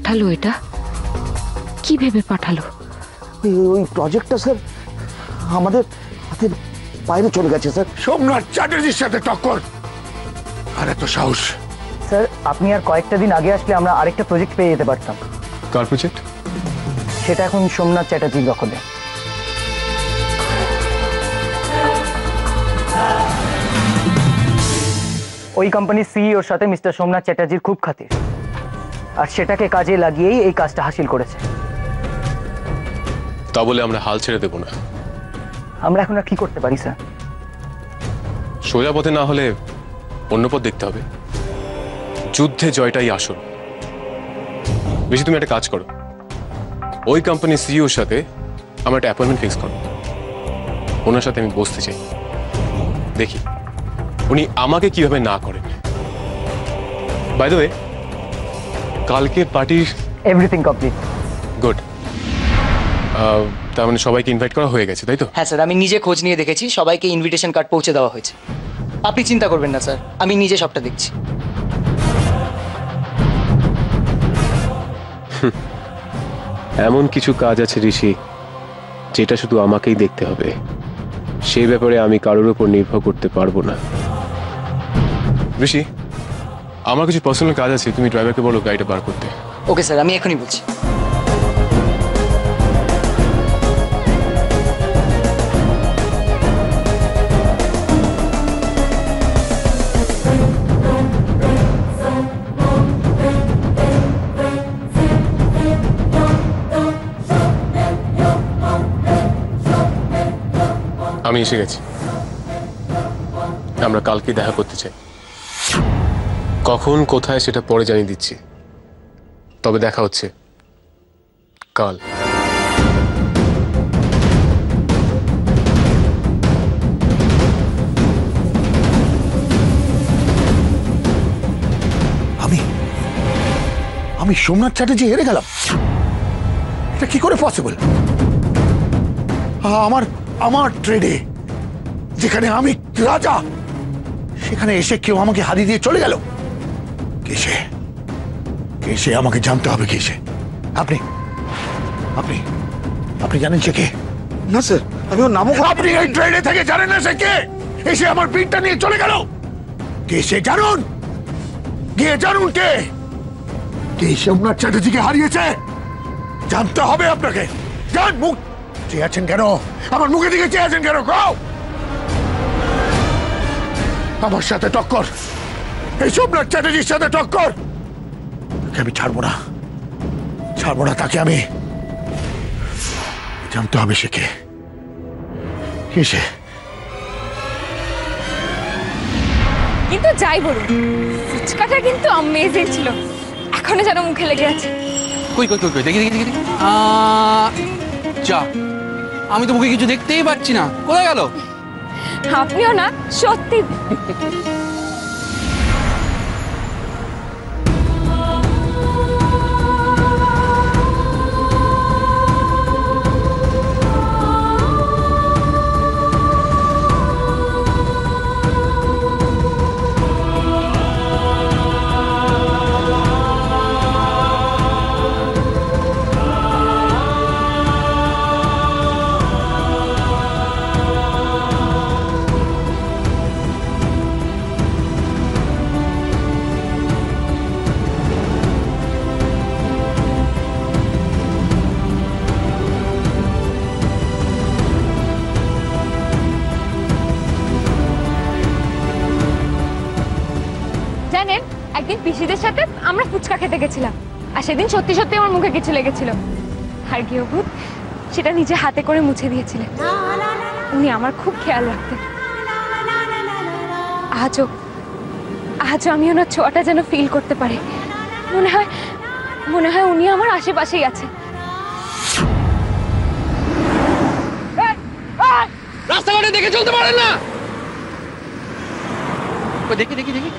পাঠালো এটা? কি ভেবে পাঠালো? ওই প্রজেক্টটা স্যার আমাদের হাতের বাইরে চলে গেছে স্যার। সোমনাথ চ্যাটার্জির সাথে টক্কর, আর এত সাহস! স্যার আপনি আর কয়েকটা দিন আগে আসলে আমরা আরেকটা প্রজেক্ট পেয়ে যেতে পারতাম। কার প্রজেক্ট? সেটা এখন সোমনাথ চ্যাটার্জির দখলে। ওই কোম্পানির সিইওর সাথে মিস্টার সোমনাথ চ্যাটার্জির খুব খাতির, আর সেটাকে কাজে লাগিয়েই এই কাজটা হাসিল করেছে। তা বলে আমরা হাল ছেড়ে দেব না। আমরা এখন আর কি করতে পারি স্যার? সোজা পথে না হলে অন্য পথ দেখতে হবে। যুদ্ধে জয়টাই আসল। বেশি তুমি একটা কাজ করো, ওই কোম্পানির সিইওর সাথে আমার একটা অ্যাপয়েন্টমেন্ট ফিক্স করো। ওনার সাথে আমি বসতে চাই, দেখি উনি আমাকে কিভাবে না করেন। বাই দ্য ওয়ে, কালকে পার্টির এভরিথিং কমপ্লিট। গুড। তার মানে সবাইকে ইনভাইট করা হয়ে গেছে, তাই তো? হ্যাঁ স্যার, আমি নিজে খোঁজ নিয়ে দেখেছি, সবাইকে ইনভিটেশন কার্ড পৌঁছে দেওয়া হয়েছে। আপনি চিন্তা করবেন না স্যার, আমি নিজে সবটা দেখছি। এমন কিছু কাজ আছে ঋষি, যেটা শুধু আমাকেই দেখতে হবে। সেই ব্যাপারে আমি কারোর উপর নির্ভর করতে পারবো না। ঋষি, আমার কিছু পার্সোনাল কাজ আছে, তুমি ড্রাইভারকে বলো গাড়িটা বার করতে। ওকে স্যার, আমি এখনই বলছি। আমি এসে গেছি। আমরা কালকে দেখা করতে চাই। কখন কোথায় সেটা পরে জানিয়ে দিচ্ছি, তবে দেখা হচ্ছে কাল। আমি সোমনাথ চ্যাটার্জি হেরে গেলাম? এটা কি করে পসিবল? আমার ট্রেডে যেখানে আমি রাজা, সেখানে এসে কেউ আমাকে হারিয়ে দিয়ে চলে গেল। কেসে কেসে আমাকে জানতে হবে। কেসে আপনি আপনি আপনি জানেন সে কে? না স্যার, আমি ওর নামও। আপনি এই ট্রেনে থেকে জানেন না সে কে? এসে আমার বিটটা নিয়ে চলে গেল। কে সে জানুন, গিয়ে জানুন কে কে সোমনাথ চ্যাটার্জিকে হারিয়েছে। জানতে হবে আপনাকে। জান, মুখ চেয়ে আছেন কেন? আমার মুখে দিকে চেয়ে আছেন কেন? কও। আমার সাথে টক্কর, এই সোমনাথ চ্যাটার্জির সাথে টক্কর। তাকে আমি ছাড়বো না, ছাড়বো না তাকে। আমি জানতে হবে সে কে। কে সে? কিন্তু যাই বলুন, ফুচকাটা কিন্তু অ্যামেজিং ছিল, এখনো যেন মুখে লেগে আছে। কই কই কই কই, দেখি দেখি দেখি। যা, আমি তো মুখে কিছু দেখতেই পাচ্ছি না, কোথায় গেল? আপনিও না, সত্যি। জানেন, একদিন পিসিদের সাথে আমরা ফুচকা খেতে গেছিলাম, আর সেদিন সত্যি সত্যি আমার মুখে কিছু লেগেছিল। আর কি অদ্ভুত, সেটা নিজে হাতে করে মুছে দিয়েছিলেন। উনি আমার খুব খেয়াল রাখতেন। আজও আজও আমি ওনার ছোঁয়াটা যেন ফিল করতে পারি। মনে হয় উনি আমার আশেপাশেই আছে। রাস্তাঘাটে দেখে চলতে পারেন না? দেখি দেখি দেখি।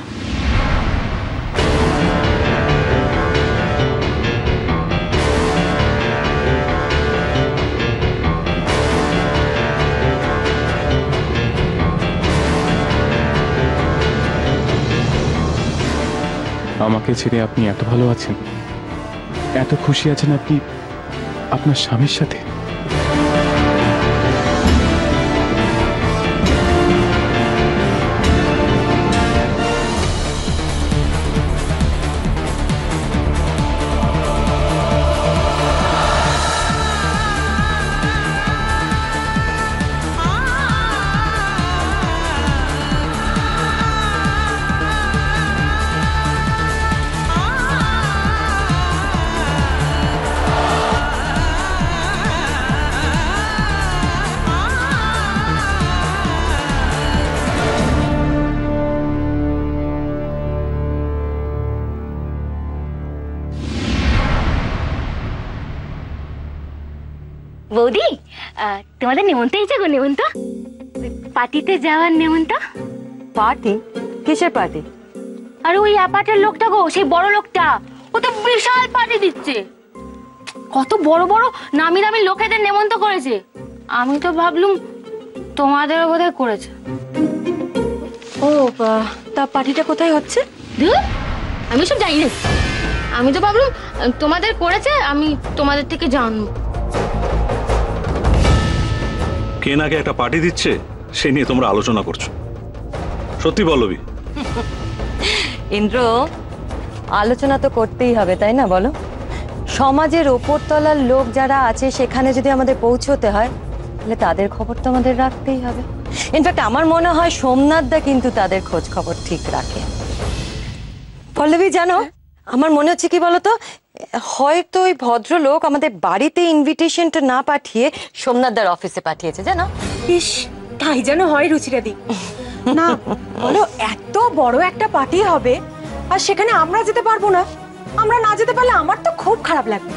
আমাকে ছেড়ে আপনি এত ভালো আছেন? এত খুশি আছেন আপনি আপনার স্বামীর সাথে? বৌদি, তোমাদের নেমন্ত হয়েছে গো, নেমন্ত পার্টিতে যাওয়ার নেমন্ত। পার্টি? কিসের পার্টি? আর ওই অ্যাপার্টের লোকটা গো, সেই বড় লোকটা, ও তো বিশাল পার্টি দিচ্ছে। কত বড় বড় নামি দামি লোকেদের নেমন্ত করেছে। আমি তো ভাবলুম তোমাদেরও বোধহয় করেছে। ও, তা পার্টিটা কোথায় হচ্ছে? আমি সব জানি না। আমি তো ভাবলুম তোমাদের করেছে, আমি তোমাদের থেকে জানবো। কে নাকি একটা পার্টি দিচ্ছে সে নিয়ে তোমরা আলোচনা করছো? সত্যি পল্লবী? ইন্দ্র, আলোচনা তো করতেই হবে, তাই না বলো? সমাজের ওপরতলার লোক যারা আছে সেখানে যদি আমাদের পৌঁছতে হয় তাহলে তাদের খবর তো আমাদের রাখতেই হবে। ইনফ্যাক্ট আমার মনে হয় সোমনাথ দা কিন্তু তাদের খোঁজ খবর ঠিক রাখে। পল্লবী, জানো আমার মনে হচ্ছে কি বলতো, হয়তো ওই ভদ্রলোক আমাদের বাড়িতে ইনভিটেশনটা না পাঠিয়ে সোমনাথ দার অফিসে পাঠিয়েছে, জানো? ইস, তাই যেন হয় রুচিরাদি। না বলো, এত বড় একটা পার্টি হবে আর সেখানে আমরা যেতে পারবো না। আমরা না যেতে পারলে আমার তো খুব খারাপ লাগবে।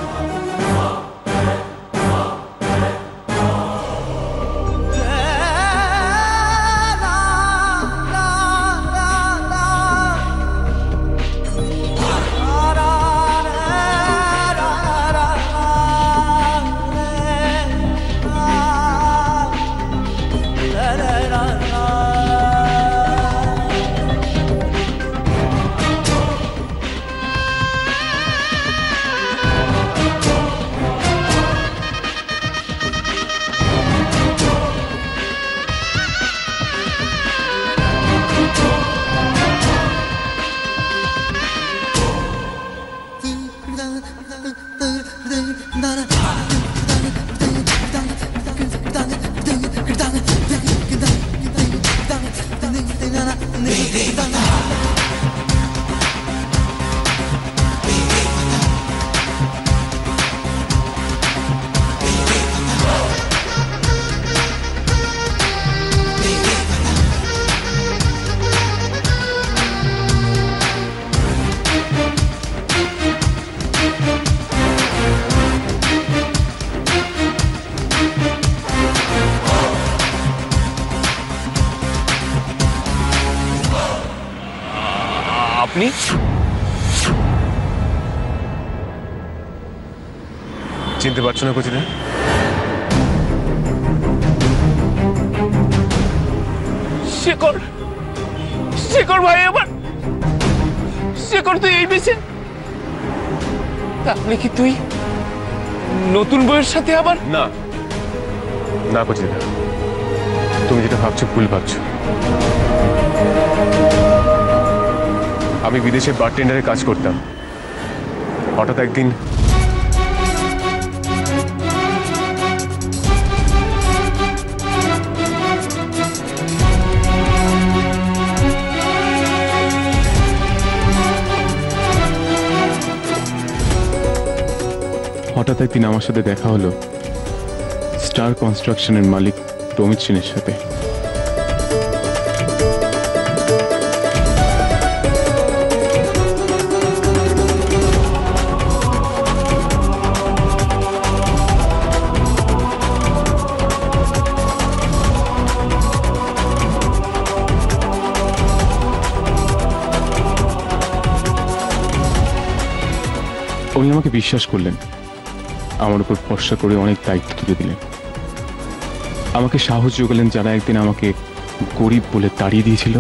আপনি? চিনতে পারছো না কচিদা? শেখর, শেখর ভাই আমার, শেখর তুই এই বেশে? তাহলে কি তুই নতুন বইয়ের সাথে আবার? না না কচিদা, তুমি যেটা ভাবছো ভুল ভাবছো। আমি বিদেশে বারটেন্ডারে কাজ করতাম। হঠাৎ একদিন আমার সাথে দেখা হলো স্টার কনস্ট্রাকশনের মালিক প্রমিত সেনের সাথে। উনি আমাকে বিশ্বাস করলেন, আমার উপর ভরসা করে অনেক দায়িত্ব তুলে দিলেন, আমাকে সাহস যোগালেন। যারা একদিন আমাকে গরিব বলে তাড়িয়ে দিয়েছিল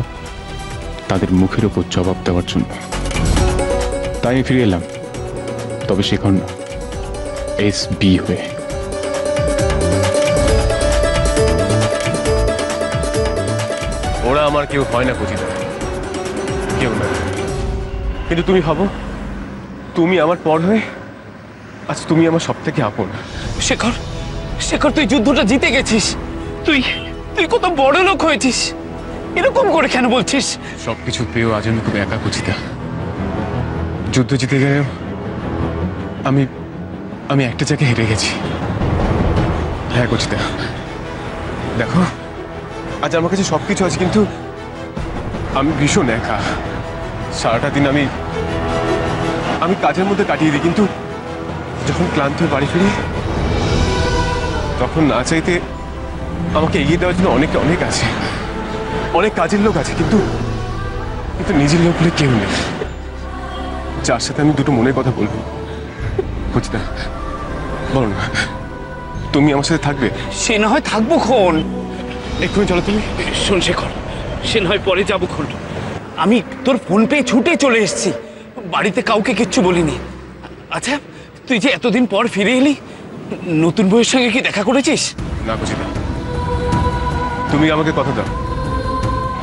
তাদের মুখের উপর জবাব দেওয়ার জন্য। তাই আমি ফিরে এলাম তবে শেখর না, SB হয়ে। ওরা আমার কেউ হয় না কচিদা, কেউ না। কিন্তু তুমি ভাবো, তুমি আমার পর হয়ে আজ তুমি আমার সব থেকে আপন। শেখর, শেখর তুই যুদ্ধটা জিতে গেছিস, তুই তুই কত বড় লোক হয়েছিস, এরকম করে কেন বলছিস? সবকিছু পেয়েও আজ আমি খুব একা কচিদা। যুদ্ধ জিতে গেলেও আমি আমি একটা জায়গায় হেরে গেছি। হ্যাঁ কচিদা, দেখো আজ আমার কাছে সবকিছু আছে, কিন্তু আমি ভীষণ একা। সারাটা দিন আমি কাজের মধ্যে কাটিয়ে দিই, কিন্তু যখন ক্লান্ত হয়ে বাড়ি ফিরি তখন না চাইতে আমাকে এগিয়ে দেওয়ার জন্য অনেক আছে, অনেক কাজের লোক আছে, কিন্তু নিজের লোক বলে কেউ নেই যার সাথে আমি দুটো মনের কথা বলবো। বুঝতে বলো না, তুমি আমার সাথে থাকবে? সে না হয় থাকবো খন, এক্ষুনি চলো তুমি। শোন শেখর, সে না হয় পরে যাবো খন, আমি তোর ফোন পেয়ে ছুটে চলে এসেছি, বাড়িতে কাউকে কিচ্ছু বলিনি। আচ্ছা তুই যে এতদিন পর ফিরে এলি, নতুন বউয়ের সঙ্গে কি দেখা করেছিস? না কচিদা, তুমি আমাকে কথা দাও,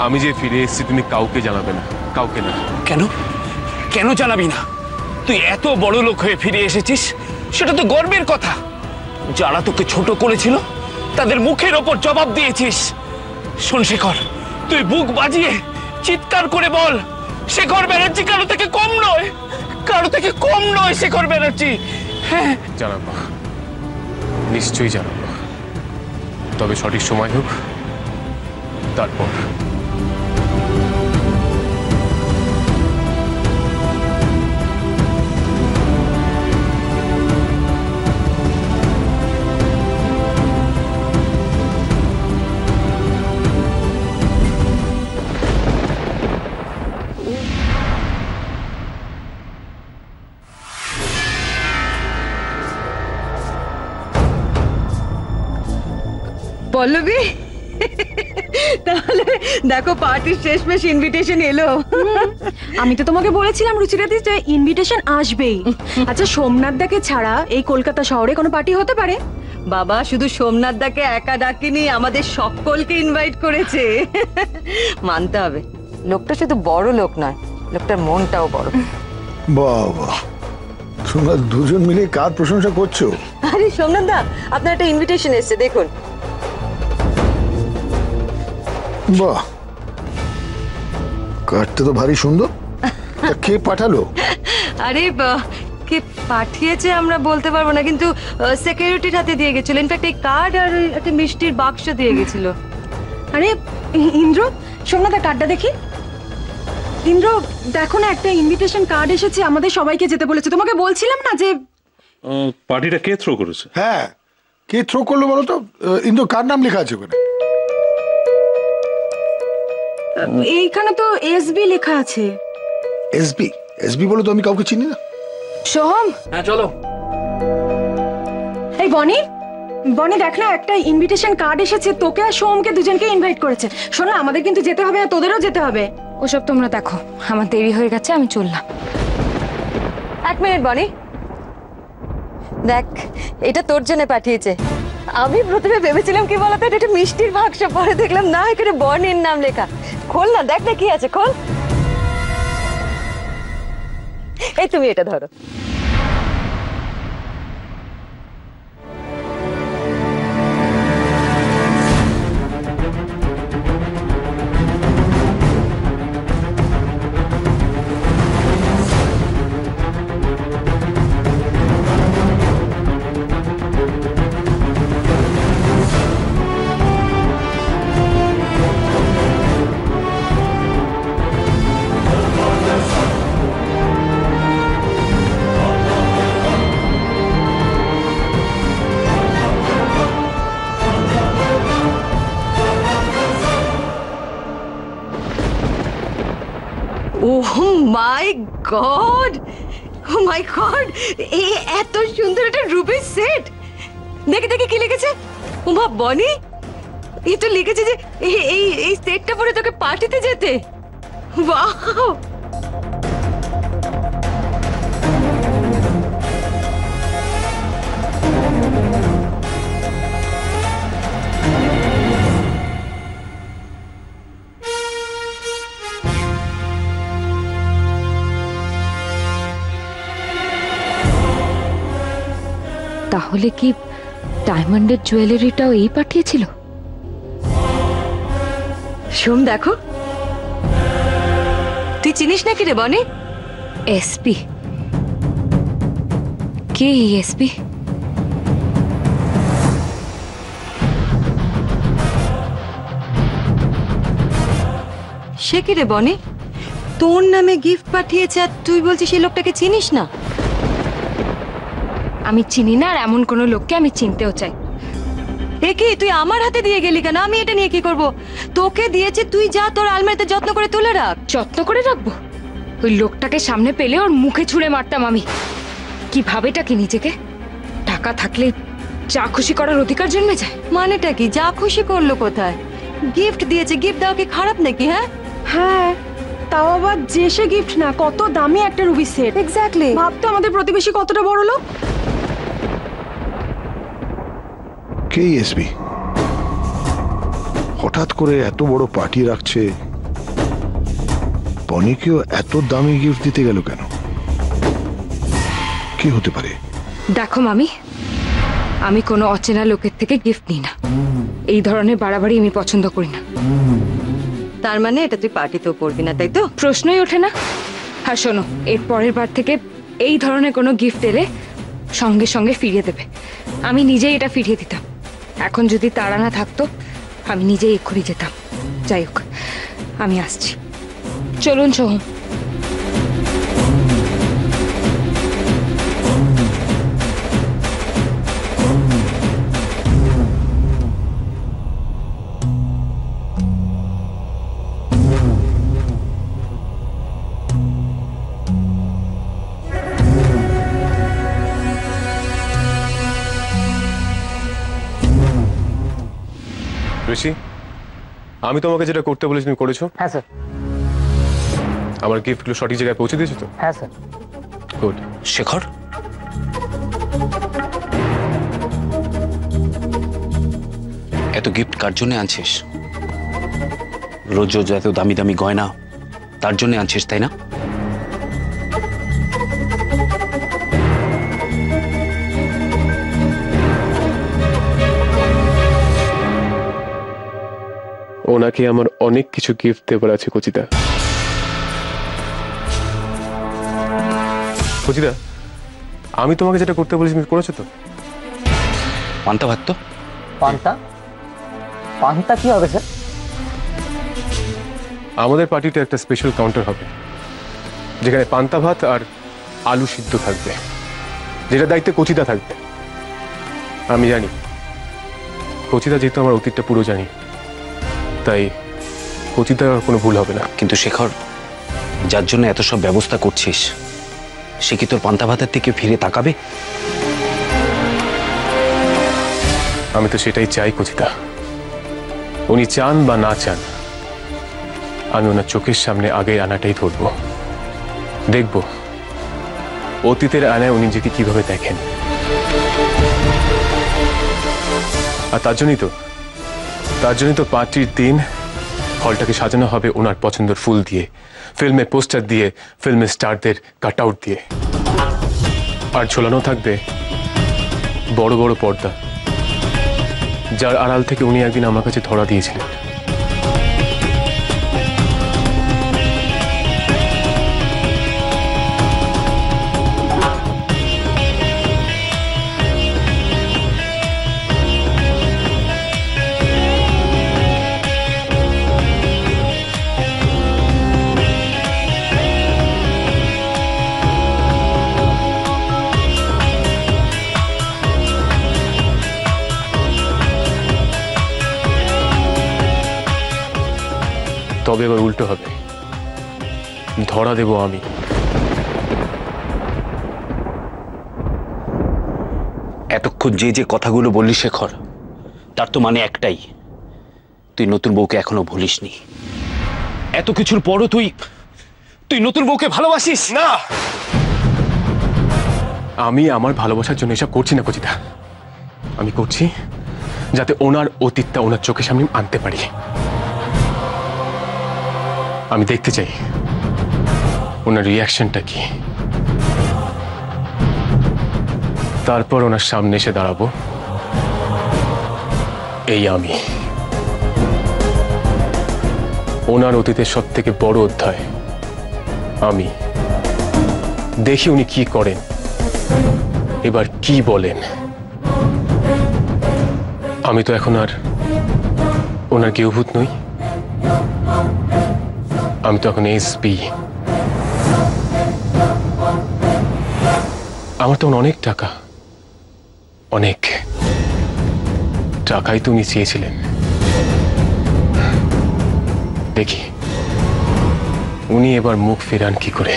আমি যে ফিরে এসেছি তুমি কাউকে জানাবে না, কাউকে না। কেন কেন জানাবি না? তুই এত বড় লোক হয়ে ফিরে এসেছিস, সেটা তো গর্বের কথা। যারা তোকে ছোট করেছিল তাদের মুখের ওপর জবাব দিয়েছিস। শোন শেখর, তুই বুক বাজিয়ে চিৎকার করে বল, শেখর ব্যানার্জি কারো থেকে কম নয়, কারো থেকে কম নয় শেখর ব্যানার্জি। হ্যাঁ জানাবো, নিশ্চয়ই জানাবো, তবে সঠিক সময় হোক তারপর। পল্লবী, তাহলে দেখো পার্টির শেষমেশ ইনভিটেশন এলো। আমি তো তোমাকে বলেছিলাম রুচিরাদি যে ইনভিটেশন আসবেই। আচ্ছা সোমনাথ দাকে ছাড়া এই কলকাতা শহরে কোনো পার্টি হতে পারে? বাবা শুধু সোমনাথ দাকে একা ডাকিনি, আমাদের সকলকে ইনভাইট করেছে। মানতে হবে, লোকটা শুধু বড় লোক নয়, লোকটার মনটাও বড়। বাবা, তোমরা দুজন মিলে কার প্রশংসা করছো? আরে সোমনাথ দা, আপনার একটা ইনভিটেশন এসেছে, দেখুন। বাহ, কার্ডটা তো ভারী সুন্দর। তা কে পাঠালো? আরে কে পাঠিয়েছে আমরা বলতে পারবো না, কিন্তু সিকিউরিটির হাতে দিয়ে গেছিল। ইনফ্যাক্ট এই কার্ড আর একটা মিষ্টির বাক্স দিয়ে গেছিল। আরে ইন্দ্র, সোমনাথ দা কার্ডটা দেখি। ইন্দ্র দেখো না, একটা ইনভিটেশন কার্ড এসেছে, আমাদের সবাইকে যেতে বলেছে। তোমাকে বলছিলাম না যে পার্টিটা কে থ্রো করেছে? হ্যাঁ, কে থ্রো করলো বলো তো? ইন্দু, কার নাম লেখা আছে ওখানে? এইখানে তো এসবি লেখা আছে। এসবি? এসবি বলো তো, আমি কাউকে চিনি না। সোহম, হ্যাঁ চলো। এই বনি, বনি দেখ না, একটা ইনভিটেশন কার্ড এসেছে, তোকে আর সোহমকে দুজনকে ইনভাইট করেছে। শোনো, আমাদের কিন্তু যেতে হবে, আর তোদেরও যেতে হবে। ওসব তোমরা দেখো, আমার দেরি হয়ে গেছে, আমি চললাম। এক মিনিট বনি, দেখ এটা তোর জন্য পাঠিয়েছে। আমি প্রথমে ভেবেছিলাম কি বলতো, এটা একটা মিষ্টির বাক্স, পরে দেখলাম না, এখানে বনির নাম লেখা। খোল না, দেখ না কি আছে, খোল। এই তুমি এটা ধরো। ওহ মাই গড, ও মাই গড, এই এত সুন্দর একটা রুবির সেট। দেখে দেখে কি লিখেছে? উমা বনি, এই তো লিখেছে যে এই সেটটা পরে তোকে পার্টিতে যেতে। ওয়াও, তাহলে কি ডায়মন্ডের জুয়েলারিটাও এই পাঠিয়েছিল? সোম দেখো, তুই চিনিস নাকি রে বনি? এসপি? কে এই এসপি? সে কি রে বনি, তোর নামে গিফট পাঠিয়েছে আর তুই বলছিস সেই লোকটাকে চিনিস না? আমি চিনি না, আর এমন কোনো লোককে আমি চিনতেও চাই। এ কি, তুই আমার হাতে দিয়ে গেলি কেন? আমি এটা নিয়ে কি করব? তোকে দিয়েছে, তুই যা তোর আলমারিতে যত্ন করে তুলে রাখ। যত্ন করে রাখবো? ওই লোকটাকে সামনে পেলে ওর মুখে ছুঁড়ে মারতাম আমি। কি ভাবেটা কি নিজেকে? টাকা থাকলে যা খুশি করার অধিকার জন্মে যায়? মানেটা কি? যা খুশি করলো কোথায়? গিফট দিয়েছে, গিফট দেওয়া কি খারাপ নাকি? হ্যাঁ হ্যাঁ, তাও আবার যে সে গিফট না, কত দামি একটা রুবি সেট। এক্স্যাক্টলি। ভাবতো আমাদের প্রতিবেশী কতটা বড় লোক। কে এসবি? হঠাৎ করে এত বড় পার্টি রাখছে, বনিকেও এত দামি গিফট দিতে গেল কেন? কি হতে পারে? দেখো মামি, আমি কোনো অচেনা লোকের থেকে গিফট নিই না। এই ধরনের বাড়াবাড়ি আমি পছন্দ করি না। তার মানে এটা তুই পার্টিতেও করবি না, তাই তো? প্রশ্নই ওঠে না। আর শোনো, এর পরের বার থেকে এই ধরনের কোনো গিফট এলে সঙ্গে সঙ্গে ফিরিয়ে দেবে। আমি নিজেই এটা ফিরিয়ে দিতাম। এখন যদি তাড়া না থাকতো আমি নিজেই এক্ষুনি যেতাম। যাই হোক, আমি আসছি। চলুন সোহম। ঋষি, আমি তোমাকে যেটা করতে বলেছি তুমি করেছো? হ্যাঁ স্যার। আমার গিফটগুলো সঠিক জায়গায় পৌঁছে দিয়েছো তো? হ্যাঁ স্যার। গুড। শেখর, এত গিফট কার জন্য আনছিস? রোজ রোজ এত দামি দামি গয়না তার জন্য আনছিস, তাই না? ওনাকে আমার অনেক কিছু গিফট দেবার আছে কচিদা। কচিদা, আমি তোমাকে যেটা করতে বলেছি তুমি করেছো তো? পান্তা ভাত তো? পান্তা? পান্তা কি হবে স্যার? আমাদের পার্টিতে একটা স্পেশাল কাউন্টার হবে যেখানে পান্তা ভাত আর আলু সিদ্ধ থাকবে, যেটা দায়িত্বে কচিদা থাকবে। আমি জানি কচিদা যেহেতু আমার অতীতটা পুরো জানি, তাই কচিদার কোনো ভুল হবে না। কিন্তু শেখর, যার জন্য এত সব ব্যবস্থা করছিস সে কি তোর পান্তা ভাতের থেকে ফিরে তাকাবে? আমি তো সেটাই চাই কচিদা। উনি চান বা না চান, আমি ওনার চোখের সামনে আগে আনাটাই ধরবো। দেখব অতীতের আয়নায় উনি যেটি কিভাবে দেখেন। আর তার জন্যই তো পার্টির দিন হলটাকে সাজানো হবে ওনার পছন্দের ফুল দিয়ে, ফিল্মের পোস্টার দিয়ে, ফিল্মের স্টারদের কাট আউট দিয়ে, আর ঝোলানো থাকবে বড় বড় পর্দা, যার আড়াল থেকে উনি একদিন আমার কাছে ধরা দিয়েছিলেন। তবে এবার উল্টো হবে, ধরা দেব আমি। এতক্ষণ যে যে কথাগুলো বললি শেখর, তার তো মানে একটাই, তুই নতুন বউকে এখনো ভুলিসনি। এত কিছুর পরও তুই নতুন বউকে ভালোবাসিস না? আমি আমার ভালোবাসার জন্য এসব করছি না কচিদা। আমি করছি যাতে ওনার অতীতটা ওনার চোখের সামনে আনতে পারি। আমি দেখতে চাই ওনার রিয়াকশনটা কি। তারপর ওনার সামনে এসে দাঁড়াবো এই আমি, ওনার অতীতের সব থেকে বড় অধ্যায় আমি। দেখি উনি কি করেন, এবার কি বলেন। আমি তো এখন আর ওনার গৃহভূত নই, আমি তো এখন এসপি। আমার তখন অনেক টাকা, অনেক টাকাই তো উনি চেয়েছিলেন। দেখি উনি এবার মুখ ফেরান কি করে।